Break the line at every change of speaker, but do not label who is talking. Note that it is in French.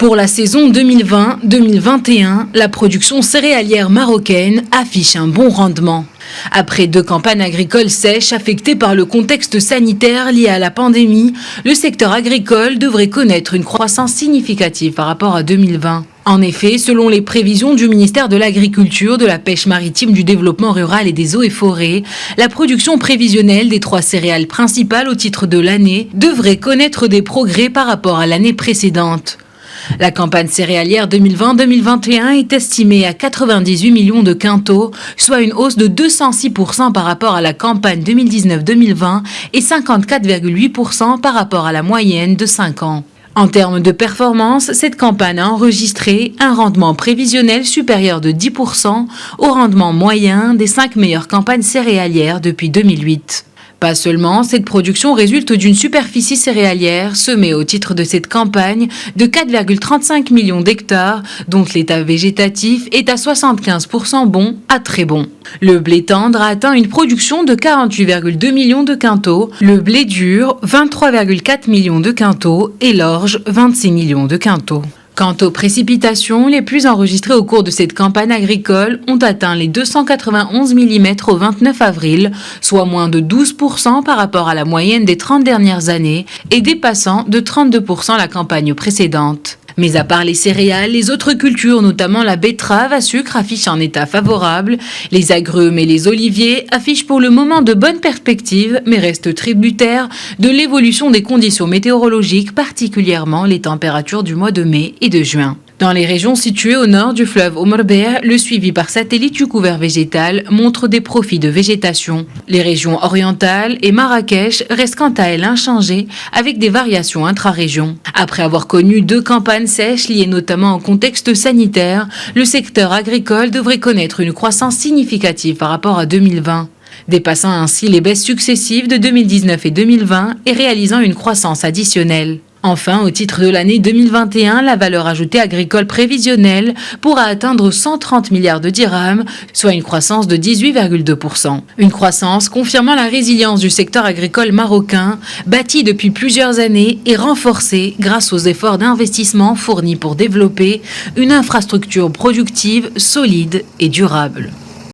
Pour la saison 2020-2021, la production céréalière marocaine affiche un bon rendement. Après 2 campagnes agricoles sèches affectées par le contexte sanitaire lié à la pandémie, le secteur agricole devrait connaître une croissance significative par rapport à 2020. En effet, selon les prévisions du ministère de l'Agriculture, de la Pêche maritime, du Développement rural et des Eaux et Forêts, la production prévisionnelle des 3 céréales principales au titre de l'année devrait connaître des progrès par rapport à l'année précédente. La campagne céréalière 2020-2021 est estimée à 98 millions de quintaux, soit une hausse de 206% par rapport à la campagne 2019-2020 et 54,8% par rapport à la moyenne de 5 ans. En termes de performance, cette campagne a enregistré un rendement prévisionnel supérieur de 10% au rendement moyen des 5 meilleures campagnes céréalières depuis 2008. Pas seulement, cette production résulte d'une superficie céréalière semée au titre de cette campagne de 4,35 millions d'hectares, dont l'état végétatif est à 75% bon à très bon. Le blé tendre a atteint une production de 48,2 millions de quintaux, le blé dur 23,4 millions de quintaux et l'orge 26 millions de quintaux. Quant aux précipitations, les pluies enregistrées au cours de cette campagne agricole ont atteint les 291 mm au 29 avril, soit moins de 12% par rapport à la moyenne des 30 dernières années et dépassant de 32% la campagne précédente. Mais à part les céréales, les autres cultures, notamment la betterave à sucre, affichent un état favorable. Les agrumes et les oliviers affichent pour le moment de bonnes perspectives, mais restent tributaires de l'évolution des conditions météorologiques, particulièrement les températures du mois de mai et de juin. Dans les régions situées au nord du fleuve Oumrbeh, le suivi par satellite du couvert végétal montre des profils de végétation. Les régions orientales et Marrakech restent quant à elles inchangées avec des variations intra-régions. Après avoir connu 2 campagnes sèches liées notamment au contexte sanitaire, le secteur agricole devrait connaître une croissance significative par rapport à 2020. Dépassant ainsi les baisses successives de 2019 et 2020 et réalisant une croissance additionnelle. Enfin, au titre de l'année 2021, la valeur ajoutée agricole prévisionnelle pourra atteindre 130 milliards de dirhams, soit une croissance de 18,2%. Une croissance confirmant la résilience du secteur agricole marocain, bâti depuis plusieurs années et renforcé grâce aux efforts d'investissement fournis pour développer une infrastructure productive solide et durable.